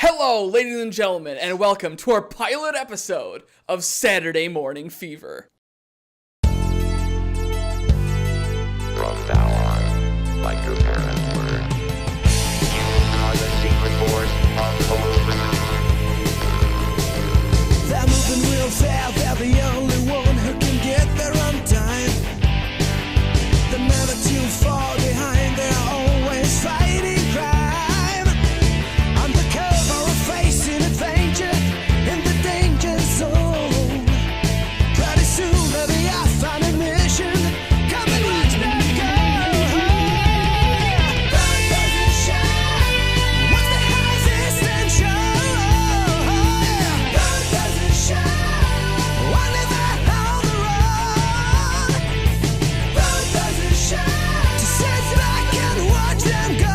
Hello, ladies and gentlemen, and welcome to our pilot episode of Saturday Morning Fever. From now on, like your parents were, you are the secret force of Holograms. They're moving real fast, they're the only one who can get there on time. They're never too far behind, they're always fighting crime. Undercover or facing adventure in the danger zone. Pretty soon they'll be off on a mission. Come and watch them go. Sun doesn't shine. What's the highest and show? Sun doesn't shine. Only they're on the road. Sun doesn't shine. To sit back and watch them go.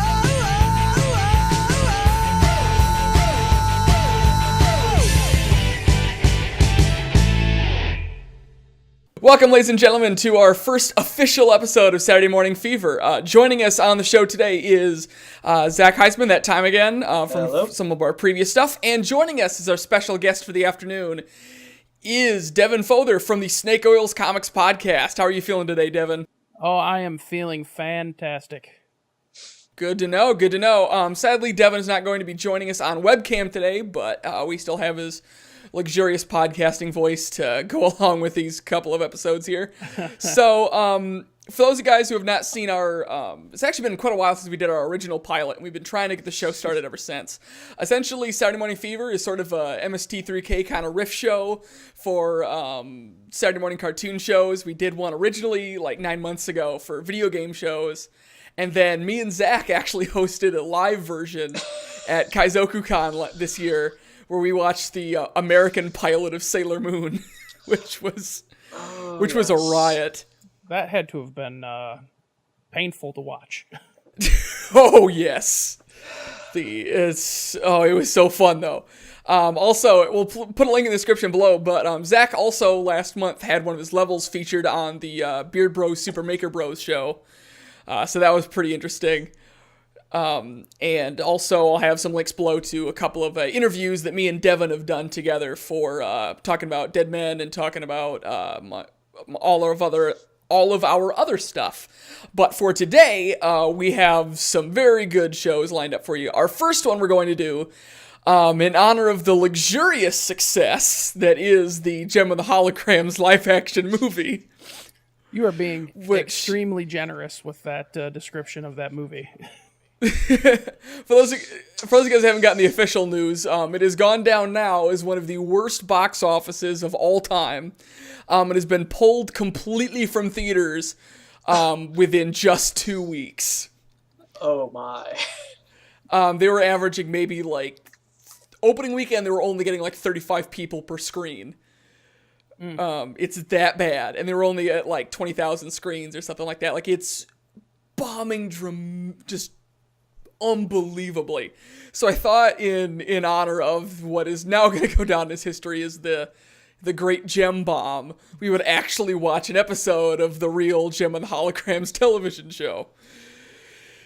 Welcome, ladies and gentlemen, to our first official episode of Saturday Morning Fever. Joining us on the show today is Zach Heisman, that time again, from some of our previous stuff. And joining us as our special guest for the afternoon is Devin Foether from the Snake Oils Comics podcast. How are you feeling today, Devin? Oh, I am feeling fantastic. Good to know, good to know. Sadly, Devin is not going to be joining us on webcam today, but we still have his luxurious podcasting voice to go along with these couple of episodes here. So, for those of you guys who have not seen our, it's actually been quite a while since we did our original pilot, and we've been trying to get the show started ever since. Essentially, Saturday Morning Fever is sort of a MST3K kind of riff show for Saturday morning cartoon shows. We did one originally like 9 months ago for video game shows. And then me and Zach actually hosted a live version at KaizokuCon this year, where we watched the American pilot of Sailor Moon, which was a riot. That had to have been painful to watch. Oh yes, it was so fun though. Also, we'll put a link in the description below. But Zach also last month had one of his levels featured on the Beard Bros Super Maker Bros show, so that was pretty interesting. And also I'll have some links below to a couple of interviews that me and Devin have done together for talking about Dead Men and talking about all of our other stuff. But for today, we have some very good shows lined up for you. Our first one we're going to do, in honor of the luxurious success that is the Gem of the Holograms live-action movie. You are being extremely generous with that description of that movie. For those of you guys who haven't gotten the official news, it has gone down now as one of the worst box offices of all time. It has been pulled completely from theaters within just 2 weeks. Oh my. They were averaging maybe like, opening weekend they were only getting like 35 people per screen. It's that bad. And they were only at like 20,000 screens or something like that. Like, it's bombing just unbelievably. So I thought in honor of what is now going to go down as history as the great Gem Bomb, we would actually watch an episode of the real Gem of the Holograms television show.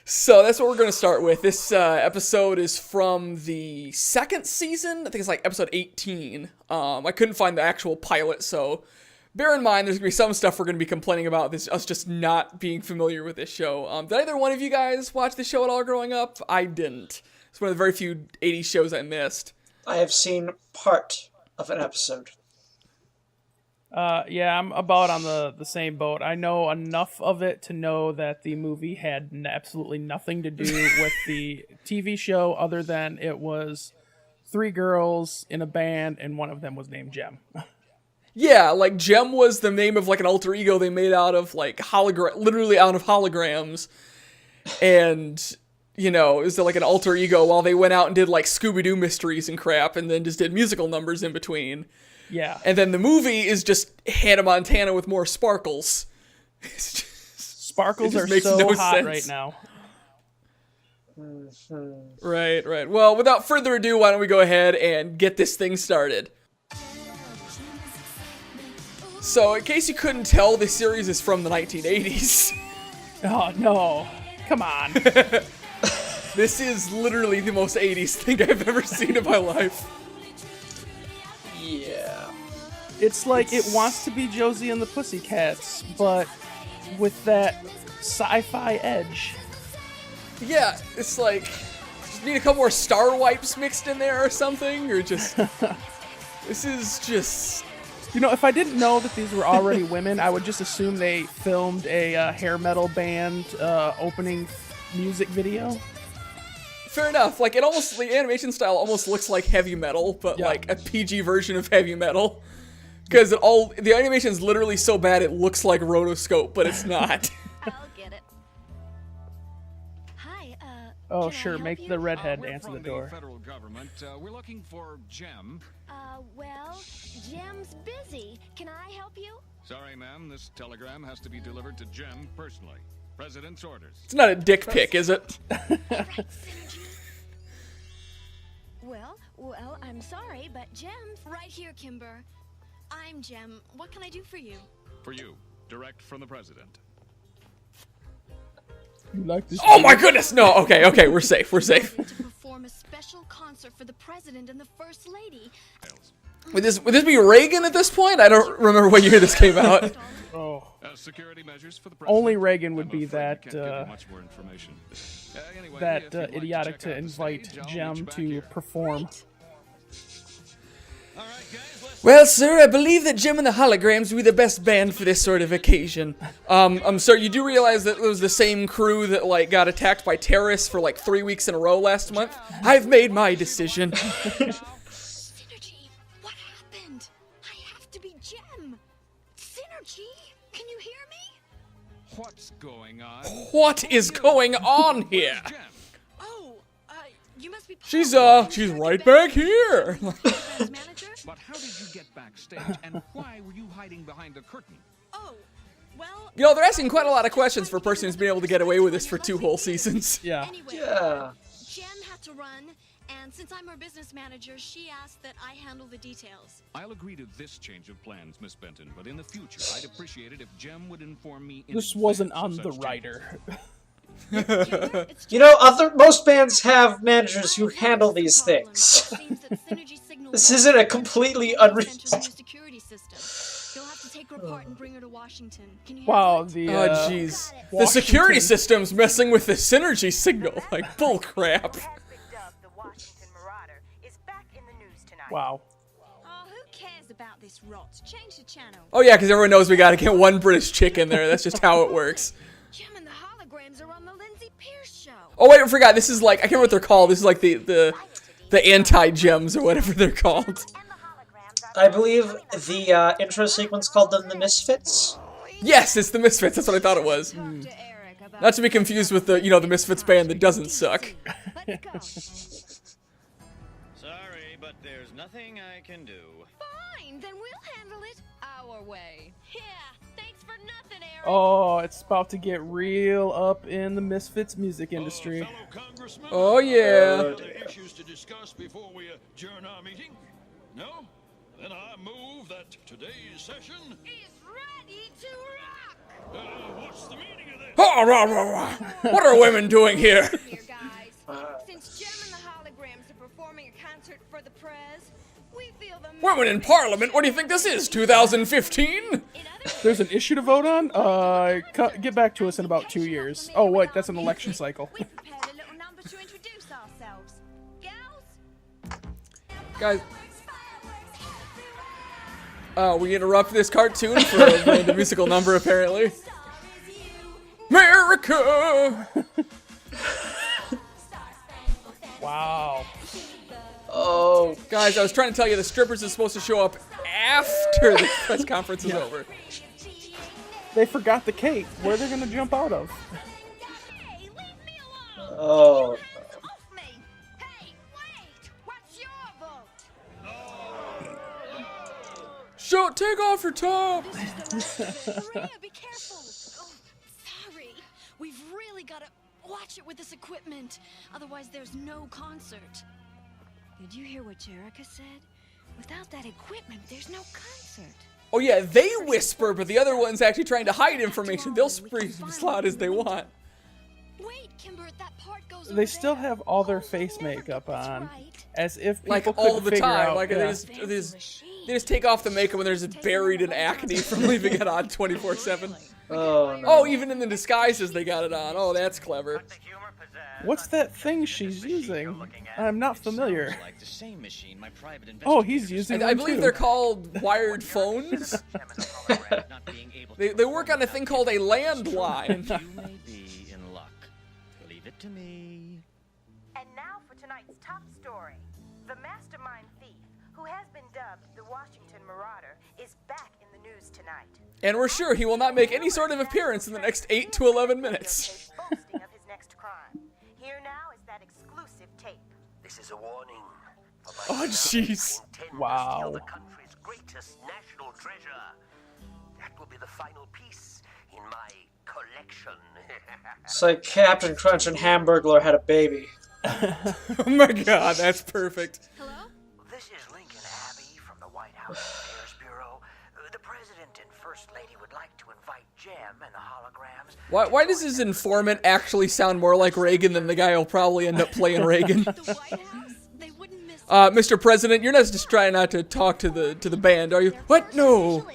So that's what we're going to start with. This episode is from the second season. I think it's like episode 18. I couldn't find the actual pilot, so bear in mind there's going to be some stuff we're going to be complaining about, us just not being familiar with this show. Did either one of you guys watch this show at all growing up? I didn't. It's one of the very few 80s shows I missed. I have seen part of an episode. Yeah, I'm about on the same boat. I know enough of it to know that the movie had absolutely nothing to do with the TV show other than it was 3 girls in a band and one of them was named Gem. Yeah, like Gem was the name of like an alter ego they made out of like literally out of holograms. And, you know, it was like an alter ego while they went out and did like Scooby-Doo mysteries and crap and then just did musical numbers in between. Yeah. And then the movie is just Hannah Montana with more sparkles. Sparkles are so hot right now. Right. Well, without further ado, why don't we go ahead and get this thing started. So, in case you couldn't tell, this series is from the 1980s. Oh, no. Come on. This is literally the most 80s thing I've ever seen in my life. Yeah. It's like it wants to be Josie and the Pussycats, but with that sci-fi edge. Yeah, it's like, just need a couple more Star Wipes mixed in there or something, or just, this is just... You know, if I didn't know that these were already women, I would just assume they filmed a hair metal band opening music video. Fair enough. Like, the animation style almost looks like heavy metal, but Yeah. like a PG version of heavy metal. Because the animation is literally so bad it looks like rotoscope, but it's not. I'll get it. Hi, Oh, can I sure, help make you? the redhead We're answer the from door. federal government. We're looking for Jem. Well, Jem's busy. Can I help you? Sorry, ma'am. This telegram has to be delivered to Jem personally. President's orders. It's not a dick pic, is it? Well, I'm sorry, but Jem's right here, Kimber. I'm Jem. What can I do for you? For you, direct from the president. You like this? Oh my goodness, no, okay, we're safe. To perform a special concert for the president and the first lady. Would this be Reagan at this point? I don't remember what year this came out. Oh, Security measures for the president. only Reagan would I'm be afraid we that can't give you much more information. Anyway, that if you'd like idiotic check to out the invite stage, I'll meet Jem you back to here. perform. All right, guys, let's Well, sir, I believe that Jem and the Holograms would be the best band for this sort of occasion. Sir, you do realize that it was the same crew that, like, got attacked by terrorists for, like, 3 weeks in a row last month? I've made my decision. Synergy, what happened? I have to be Jem. Synergy, can you hear me? What's going on? What is going on here? Jem. Oh, you must be. She's Paul. she's right back here. Programs manager? But how did you get backstage, and why were you hiding behind the curtain? Oh, well. You know, they're asking quite a lot of questions for a person who's been able to get away with this for 2 whole seasons. Yeah. Anyway, Yeah. Jem had to run, and since I'm her business manager, she asked that I handle the details. I'll agree to this change of plans, Miss Benton, but in the future, I'd appreciate it if Jem would inform me in This wasn't on advance the of such writer. Kimber, it's You know, most bands have managers who handle these things. This isn't a completely unreasonable. security system. You'll have to take her apart and bring her to Washington. Can you Wow, handle it? the Oh, jeez. The Washington. security system's messing with the synergy signal. Like, bull crap. Has been dubbed the Washington Marauder is back in the news tonight. wow. Oh, who cares about this rot? Change the channel. Oh yeah, because everyone knows we gotta get one British chick in there. That's just how it works. Jem and the Holograms are on the Lindsay Pierce show. Oh wait, I forgot. This is like, I can't remember what they're called. This is like the anti-gems or whatever they're called. And the holograms are I believe the intro sequence called them the Misfits. Yes, it's the Misfits. That's what I thought it was. Talk to Eric about Not to be confused with the, the Misfits band that doesn't suck. Let's go. Sorry, but there's nothing I can do. Fine, then we'll handle it our way. Yeah, thanks for nothing, Eric. Oh, it's about to get real up in the Misfits music industry. Oh yeah. Other issues to discuss before we adjourn our meeting? No? Then I move that today's session. Is ready to rock. What's the meaning of this? What are women doing here? Here, guys. Since Jem and the Holograms are performing a concert for the Prez, we feel the Women in Parliament? What do you think this is? 2015? In other There's an issue to vote on? Get back to us in about 2 years. Oh, wait, that's an election cycle. we prepared a little number to introduce ourselves. Gals? Guys, we interrupt this cartoon for the musical number, apparently. America! Wow. Oh, Guys, I was trying to tell you the strippers is supposed to show up after the press conference is over. They forgot the cake. Where are they gonna jump out of? Hey, leave me alone! oh. Hands off me! Hey, wait! What's your vote? Take off your top! Maria, be careful! Oh, sorry. We've really gotta watch it with this equipment. Otherwise, there's no concert. Did you hear what Jerica said? Without that equipment, there's no concert. Oh yeah, they whisper, but the other one's actually trying to hide information. They'll scream as loud as they want. Wait, Kimber, that part goes They over still there. have all their Oh, face we'll never makeup get this on, right. as if people Like all couldn't the figure time. out, Like yeah. they just take off the makeup and there's just buried in acne from leaving it on 24/7. Oh, no. Oh, even in the disguises they got it on. Oh, that's clever. What's that thing she's using? I'm not familiar. Like the same machine my private Oh, he's using I one believe too. they're called wired phones. They work on a thing called a landline. You may be in luck. Leave it to me. And now for tonight's top story. The mastermind thief, who has been dubbed the Washington Marauder, is back in the news tonight. And we're sure he will not make any sort of appearance in the next 8 to 11 minutes. Boasting of his next crime. Here now is that exclusive tape. This is a warning. Oh, jeez. Wow. The country's greatest national treasure. That will be the final piece in my collection. It's like Captain Crunch and Hamburglar had a baby. Oh my god, that's perfect. Hello? This is Lincoln Abbey from the White House Affairs Bureau. The President and First Lady would like to invite Jem and the Holograms. Why does his informant actually sound more like Reagan than the guy who'll probably end up playing Reagan? The White House? They wouldn't miss Mr. President, you're not just trying not to talk to the band, are you? What? No.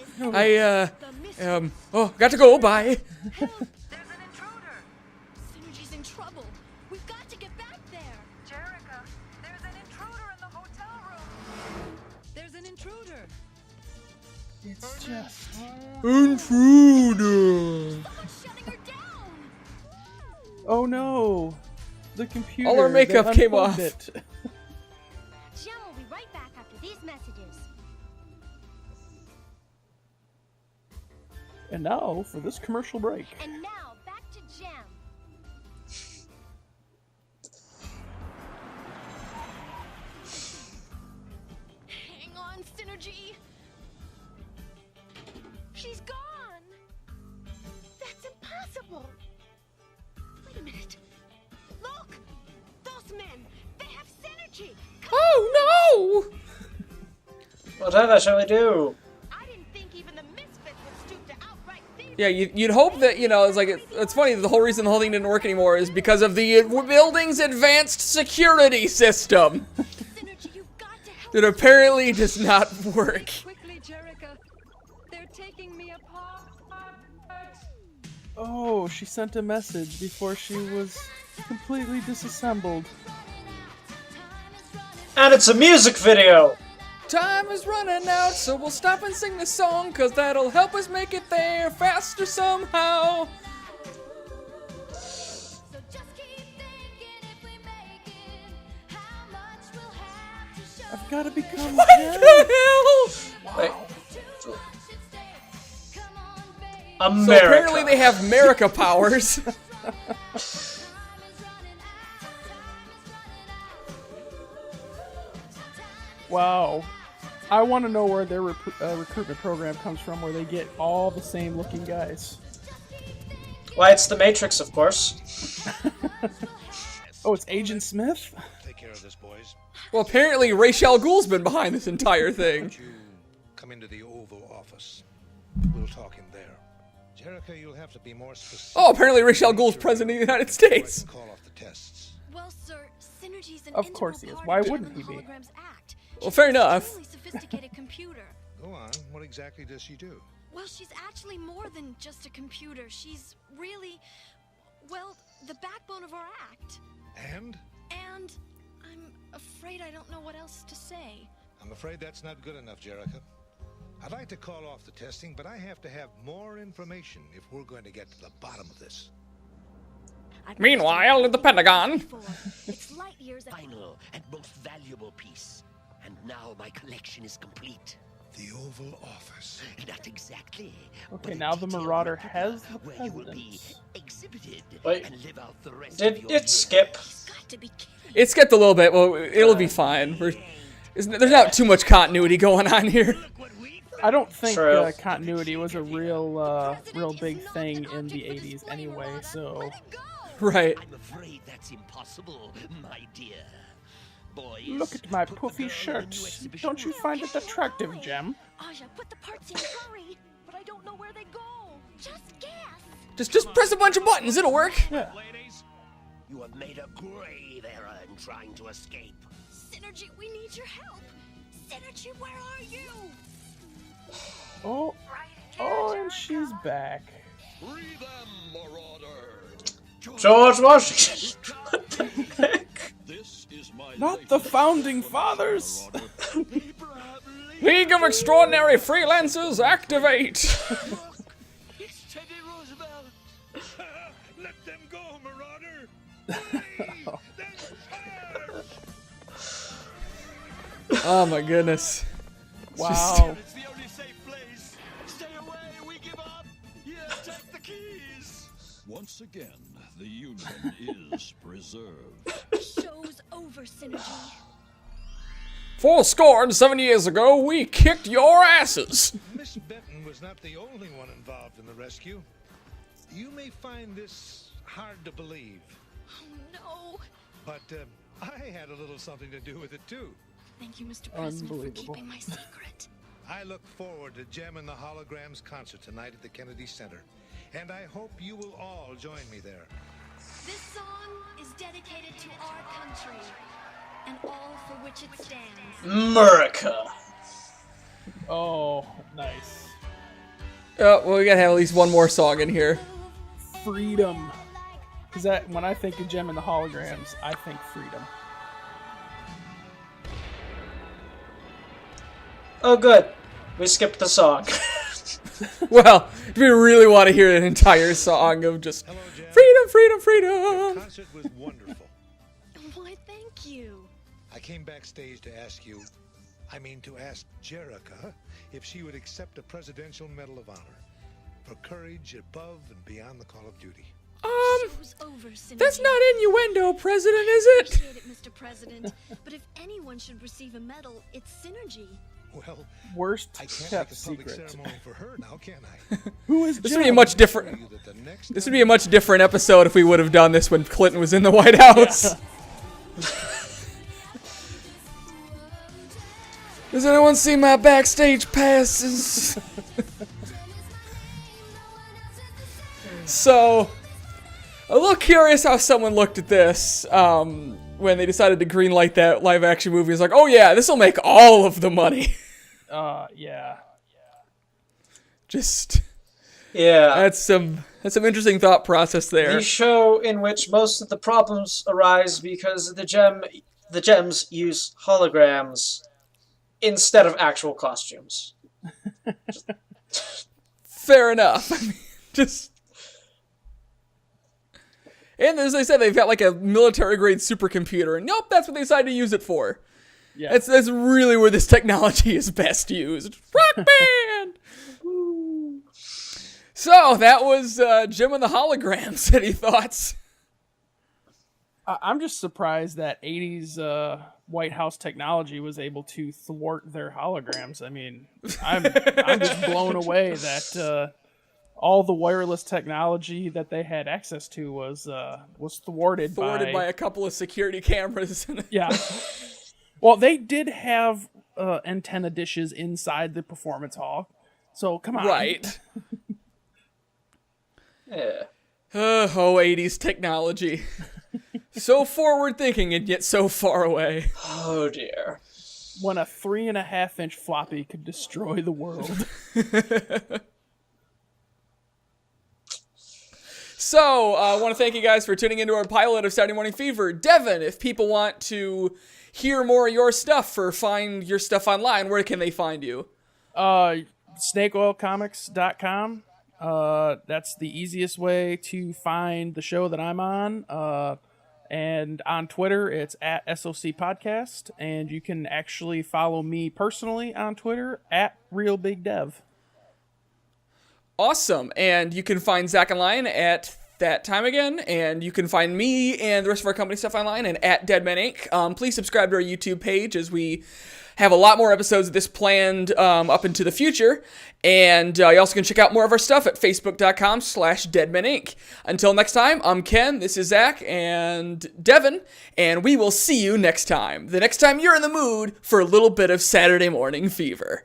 Oh, got to go, bye. There's an intruder. Synergy's in trouble. We've got to get back there. Jerica, there's an intruder in the hotel room. There's an intruder. It's just... Intruder. Someone's shutting her down. Oh no! The computer. All our makeup they came unplugged off. It. Jem will be right back after these messages. And now for this commercial break. And now back to Jem. Hang on, Synergy. She's gone. That's impossible. Wait a minute. Look, those men. They have Synergy. Oh no! Whatever shall we do? I didn't think even the misfits would stoop to outright thievery. Yeah, you'd hope that, you know, it's like, it's funny, the whole reason the whole thing didn't work anymore is because of the building's advanced security system Synergy, you've got to help. that apparently does not work. Quickly, Jerica. They're taking me apart. Oh, she sent a message before she was completely disassembled. And it's a music video! Time is running out, so we'll stop and sing this song, cause that'll help us make it there faster somehow. I've got to become What Jen. the hell? Wait. So America. apparently they have America powers. Wow. I want to know where their recruitment program comes from, where they get all the same looking guys. Why, it's the Matrix, of course. Oh, it's Agent Smith? Take care of this, boys. Well, apparently Ra's al Ghul's been behind this entire thing. You come into the Oval Office. We'll talk in there. Jerica, you'll have to be more specific. Oh, apparently Ra's al Ghul's president of the United States. Call off the tests. Well, sir, Synergy's an Of course he is. integral Why part of wouldn't the he be? Holograms Act. Well, She's fair an enough. extremely sophisticated computer. Go on. What exactly does she do? Well, she's actually more than just a computer. She's really, well, the backbone of our act. And? And I'm afraid I don't know what else to say. I'm afraid that's not good enough, Jerica. I'd like to call off the testing, but I have to have more information if we're going to get to the bottom of this. Meanwhile, at the Pentagon. It's light years ahead. Final and most valuable piece. And now my collection is complete. The Oval Office. Not exactly. Okay, but a now the detailed Marauder replica has the where you will be presidents. exhibited Wait. and live out the rest of Did your it years. skip? Got to be kidding. It skipped a little bit. Well, it'll be fine. There's not too much continuity going on here. I don't think True. continuity was a real big thing in the 80s anyway, so... Right. I'm afraid that's impossible, my dear. Boys, Look at my put the puffy girl shirt. into exhibition. Don't you find it attractive, Jem? Aja, put the parts in, hurry. But I don't know where they go. Just guess. Just press a bunch of buttons. It'll work. Yeah. Ladies, You have made a grave error in trying to escape. Synergy, we need your help. Synergy, where are you? Oh, and she's back. Free them, Marauder! George Washington. This is my Not the founding fathers. League of Extraordinary Freelancers, activate! It's Teddy Roosevelt. Let them go, Marauder! Oh my goodness. Wow. It's the only safe place. Stay away, we give up. Here, take the keys. Once again, the Union is preserved. Show's over, Synergy. 7 years ago, we kicked your asses. Miss Benton was not the only one involved in the rescue. You may find this hard to believe, Oh no. but I had a little something to do with it too. Thank you, Mr. President, for Unbelievable. keeping my secret. I look forward to Gem and the Holograms concert tonight at the Kennedy Center, and I hope you will all join me there. This song is dedicated to our country and all for which it stands. America. Oh, nice. Well, we gotta have at least one more song in here. Freedom. Because that when I think of Gem and the Holograms, I think freedom. Oh, good. We skipped the song. Well, if we really want to hear an entire song of just freedom, freedom, freedom. The concert was wonderful. Why, thank you. I came backstage to ask Jerica if she would accept a Presidential Medal of Honor for courage above and beyond the call of duty. Show's over, Synergy. That's not innuendo, President, is it? Appreciate it, Mr. President. But if anyone should receive a medal, it's Synergy. Well, Worst I can't kept make a public secret. ceremony for her now, can I? Who is This Gem? would be a much different. You that the next This would time be a much different episode if we would have done this when Clinton was in the White House. Does anyone see my backstage passes? So, a little curious how someone looked at this when they decided to greenlight that live-action movie. It's like, oh yeah, this will make all of the money. Yeah. Just Yeah. that's some interesting thought process there. The show in which most of the problems arise because the gems use holograms instead of actual costumes. Fair enough. I mean, just. And as I said, they've got like a military-grade supercomputer, and nope, that's what they decided to use it for. Yeah. That's really where this technology is best used. Rock band! So, that was Jim and the Holograms. Any thoughts? I'm just surprised that 80s White House technology was able to thwart their holograms. I mean, I'm just blown away that all the wireless technology that they had access to was thwarted By a couple of security cameras. Yeah. Well, they did have antenna dishes inside the performance hall, so come on. Right. Yeah. Oh, 80s technology. So forward-thinking and yet so far away. Oh dear. When a 3.5-inch floppy could destroy the world. So, I want to thank you guys for tuning into our pilot of Saturday Morning Fever. Devin, if people want to hear more of your stuff or find your stuff online, where can they find you? SnakeOilComics.com. That's the easiest way to find the show that I'm on. And on Twitter, it's at SOC Podcast. And you can actually follow me personally on Twitter at RealBigDev. Awesome. And you can find Zach online at that time again. And you can find me and the rest of our company stuff online and at Deadman Inc. Please subscribe to our YouTube page as we have a lot more episodes of this planned up into the future. And you also can check out more of our stuff at facebook.com/Deadman Inc. Until next time, I'm Ken, this is Zach, and Devin, and we will see you next time. The next time you're in the mood for a little bit of Saturday Morning Fever.